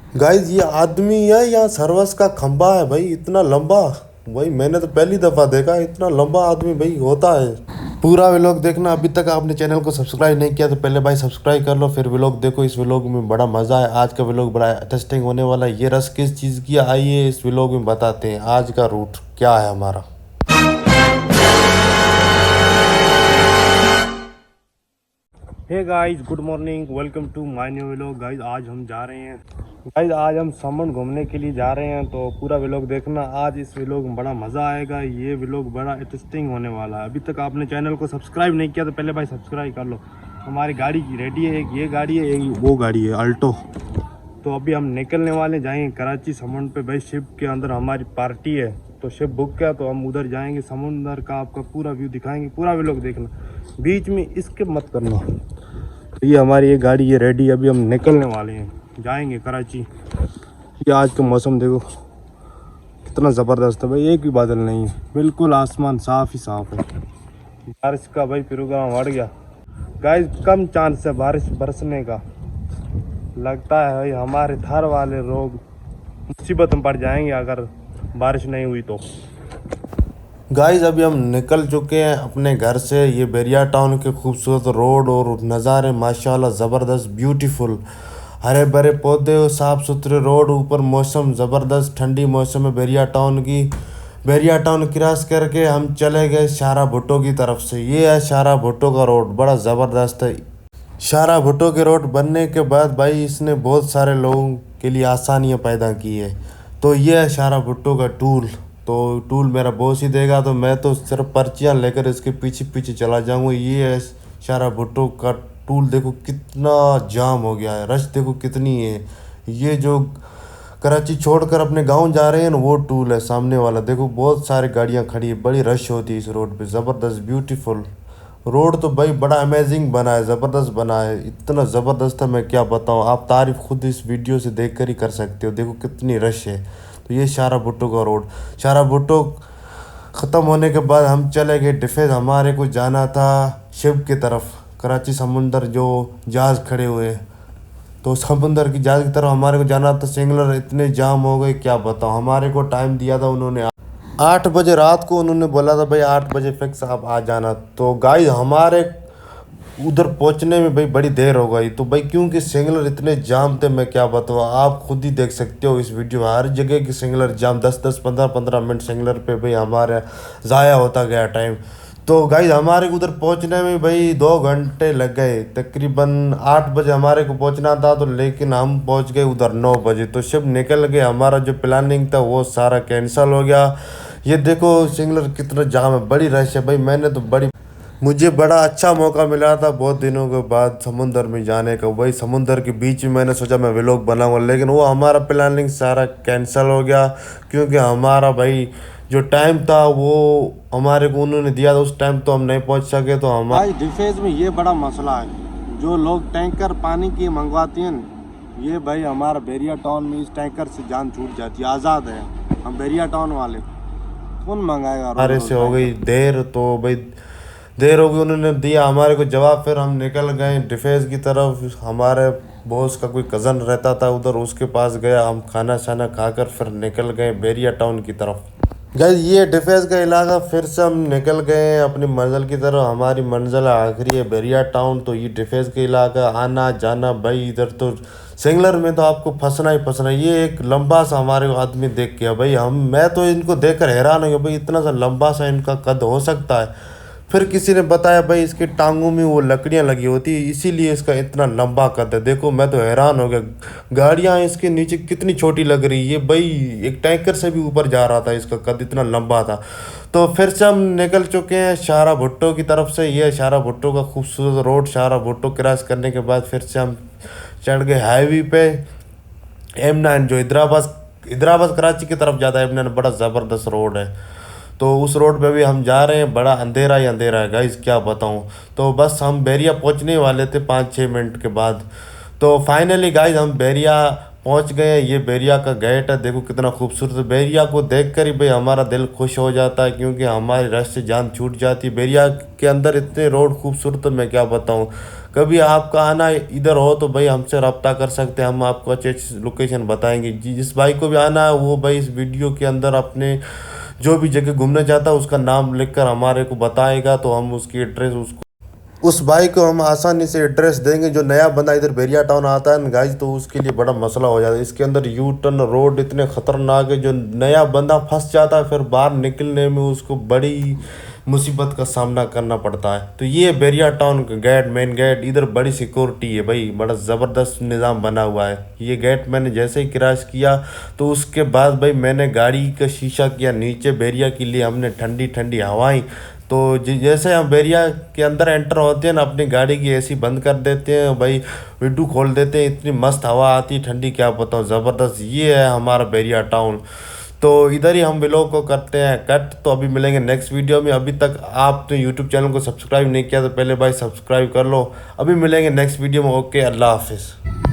Guys ये आदमी है या सर्वस का खंबा है भाई, इतना लंबा। भाई मैंने तो पहली दफा देखा इतना लंबा आदमी भाई होता है। पूरा व्लॉग देखना। अभी तक आपने चैनल को सब्सक्राइब नहीं किया तो पहले भाई सब्सक्राइब कर लो, फिर व्लॉग देखो। इस व्लॉग में बड़ा मजा है। आज का व्लॉग बड़ा इंटरेस्टिंग होने वाला है। ये रस किस चीज़ की है, आइए इस व्लॉग में बताते हैं आज का रूट क्या है हमारा। Hey guys, good morning, welcome to my new vlog. Guys आज हम जा रहे हैं, गाइस आज हम समन घूमने के लिए जा रहे हैं, तो पूरा व्लॉग देखना। आज इस व्लॉग में बड़ा मज़ा आएगा। ये व्लॉग बड़ा इंटरेस्टिंग होने वाला है। अभी तक आपने चैनल को सब्सक्राइब नहीं किया तो पहले भाई सब्सक्राइब कर लो। हमारी गाड़ी की रेडी है, एक ये गाड़ी है, एक वो गाड़ी है अल्टो। तो अभी हम निकलने वाले जाएंगे कराची समन पे। भाई शिप के अंदर हमारी पार्टी है, तो शिप बुक किया तो हम उधर जाएंगे। समुंदर का आपका पूरा व्यू दिखाएंगे, पूरा व्लॉग देखना, बीच में स्किप मत करना। तो ये हमारी ये गाड़ी ये रेडी, अभी हम निकलने वाले हैं, जाएंगे कराची। ये आज का मौसम देखो कितना ज़बरदस्त है भाई, एक भी बादल नहीं है, बिल्कुल आसमान साफ ही साफ है। बारिश का भाई प्रोग्राम बढ़ गया गाइस, कम चांस है बारिश बरसने का। लगता है भाई हमारे थार वाले लोग मुसीबत में पड़ जाएंगे अगर बारिश नहीं हुई तो। गाइस अभी हम निकल चुके हैं अपने घर से। ये बैरिया टाउन के खूबसूरत रोड और नज़ारे माशाल्लाह ज़बरदस्त ब्यूटीफुल, हरे भरे पौधे और साफ़ सुथरे रोड, ऊपर मौसम ज़बरदस्त ठंडी मौसम है बैरिया टाउन की। बैरिया टाउन क्रॉस करके हम चले गए शारा भुट्टो की तरफ से। ये है शारा भुट्टो का रोड, बड़ा ज़बरदस्त है। शारा भुट्टो के रोड बनने के बाद भाई इसने बहुत सारे लोगों के लिए आसानियाँ पैदा की है। तो ये है शारा भुट्टो का टूल। तो टूल मेरा बॉस ही देगा, तो मैं तो सिर्फ पर्चियाँ लेकर इसके पीछे पीछे चला जाऊँगा। ये है शारा भुट्टो का टूल। देखो कितना जाम हो गया है, रश देखो कितनी है। ये जो कराची छोड़कर अपने गांव जा रहे हैं ना, वो टूल है सामने वाला। देखो बहुत सारी गाड़ियाँ खड़ी है, बड़ी रश होती है इस रोड पे। ज़बरदस्त ब्यूटीफुल रोड तो भाई बड़ा अमेजिंग बना है, ज़बरदस्त बना है, इतना ज़बरदस्त है मैं क्या बताऊँ। आप तारीफ़ खुद इस वीडियो से देख कर ही कर सकते हो। देखो कितनी रश है। तो ये शारा भुट्टो का रोड। शारा भुट्टो ख़त्म होने के बाद हम चले गए डिफेंस। हमारे को जाना था शिप की तरफ, कराची समुंदर जो जहाज़ खड़े हुए, तो समुंदर की जहाज़ की तरफ हमारे को जाना था। सिंगलर इतने जाम हो गए क्या बताऊँ। हमारे को टाइम दिया था उन्होंने 8 बजे रात को, उन्होंने बोला था भाई 8 बजे फिक्स आप आ जाना। तो गाइस हमारे उधर पहुंचने में भाई बड़ी देर हो गई। तो भाई क्योंकि सिंगलर इतने जाम थे मैं क्या बताऊँ, आप खुद ही देख सकते हो इस वीडियो में। हर जगह की सिंगलर जाम, 10-10 15-15 मिनट सिंगलर पे भाई हमारे ज़ाया होता गया टाइम। तो गाइस हमारे को उधर पहुंचने में भाई 2 घंटे लग गए। तकरीबन 8 बजे हमारे को पहुंचना था, तो लेकिन हम पहुंच गए उधर 9 बजे। तो शिप निकल गए, हमारा जो प्लानिंग था वो सारा कैंसिल हो गया। ये देखो सिंगलर कितना जाम है, बड़ी रश है भाई। मुझे बड़ा अच्छा मौका मिला था बहुत दिनों के बाद समुंदर में जाने का। भाई समुंदर के बीच में मैंने सोचा मैं व्लॉग बनाऊंगा, लेकिन वो हमारा प्लानिंग सारा कैंसिल हो गया। क्योंकि हमारा भाई जो टाइम था वो हमारे को उन्होंने दिया था, उस टाइम तो हम नहीं पहुंच सके। तो हम भाई डिफेंस में ये बड़ा मसला है, जो लोग टैंकर पानी की मंगवाते हैं, ये भाई हमारा बैरिया टाउन में इस टैंकर से जान छूट जाती है। आज़ाद है हम बैरिया टाउन वाले, कौन मंगाएगा। हमारे से हो गई देर, तो भाई देर हो गई, उन्होंने दिया हमारे को जवाब। फिर हम निकल गए डिफेंस की तरफ। हमारे बॉस का कोई कज़न रहता था उधर, उसके पास गया, हम खाना शाना खाकर फिर निकल गए बैरिया टाउन की तरफ। गाइस ये डिफेंस का इलाका, फिर से हम निकल गए अपनी मंजिल की तरफ। हमारी मंजिल आखिरी है बैरिया टाउन। तो ये डिफेंस का इलाका, आना जाना भाई इधर तो सिंगलर में तो आपको फंसना ही फंसना। ये एक लंबा सा हमारे को आदमी देख गया भाई, मैं तो इनको देखकर हैरान हो गया भाई, इतना सा लंबा सा इनका कद हो सकता है। फिर किसी ने बताया भाई इसके टांगों में वो लकड़ियाँ लगी होती है, इसीलिए इसका इतना लंबा कद है। देखो मैं तो हैरान हो गया, गाड़ियाँ इसके नीचे कितनी छोटी लग रही है भाई, एक टैंकर से भी ऊपर जा रहा था, इसका कद इतना लंबा था। तो फिर से हम निकल चुके हैं शारा भुट्टो की तरफ से। ये शारा भुट्टो का खूबसूरत रोड। शारा भुट्टो क्रॉस करने के बाद फिर से हम चढ़ गए हाईवे पे M9, जो हैदराबाद कराची की तरफ जाता है। M9 बड़ा ज़बरदस्त रोड है, तो उस रोड पे भी हम जा रहे हैं। बड़ा अंधेरा ही अंधेरा है गाइस, क्या बताऊं। तो बस हम बैरिया पहुंचने वाले थे 5-6 मिनट के बाद। तो फाइनली गाइस हम बैरिया पहुंच गए। ये बैरिया का गेट है, देखो कितना खूबसूरत है। बैरिया को देख कर ही भाई हमारा दिल खुश हो जाता है, क्योंकि हमारी रश से जान छूट जाती है। बैरिया के अंदर इतने रोड खूबसूरत है मैं क्या बताऊँ। कभी आपका आना इधर हो तो भाई हमसे रब्ता कर सकते हैं, हम आपको अच्छी अच्छी लोकेशन बताएंगे। जिस भाई को भी आना है वो भाई इस वीडियो के अंदर अपने जो भी जगह घूमने जाता है उसका नाम लिखकर हमारे को बताएगा, तो हम उसकी एड्रेस उसको उस भाई को हम आसानी से एड्रेस देंगे। जो नया बंदा इधर बेरिया टाउन आता है ना गाइज, तो उसके लिए बड़ा मसला हो जाता है। इसके अंदर यू टर्न रोड इतने ख़तरनाक है, जो नया बंदा फंस जाता है फिर बाहर निकलने में उसको बड़ी मुसीबत का सामना करना पड़ता है। तो ये बेरिया टाउन का गेट, मेन गेट, इधर बड़ी सिक्योरिटी है भाई, बड़ा ज़बरदस्त निज़ाम बना हुआ है। ये गेट मैंने जैसे ही क्रॉस किया तो उसके बाद भाई मैंने गाड़ी का शीशा किया नीचे, बेरिया के लिए हमने ठंडी ठंडी हवाएं। तो जैसे हम बेरिया के अंदर एंटर होते हैं ना, अपनी गाड़ी की एसी बंद कर देते हैं भाई, विंडो खोल देते हैं, इतनी मस्त हवा आती है ठंडी, क्या बताऊँ, ज़बरदस्त। ये है हमारा बेरिया टाउन। तो इधर ही हम व्लॉग को करते हैं कट। तो अभी मिलेंगे नेक्स्ट वीडियो में। अभी तक आपने यूट्यूब चैनल को सब्सक्राइब नहीं किया तो पहले भाई सब्सक्राइब कर लो। अभी मिलेंगे नेक्स्ट वीडियो में। ओके, अल्लाह हाफिज़।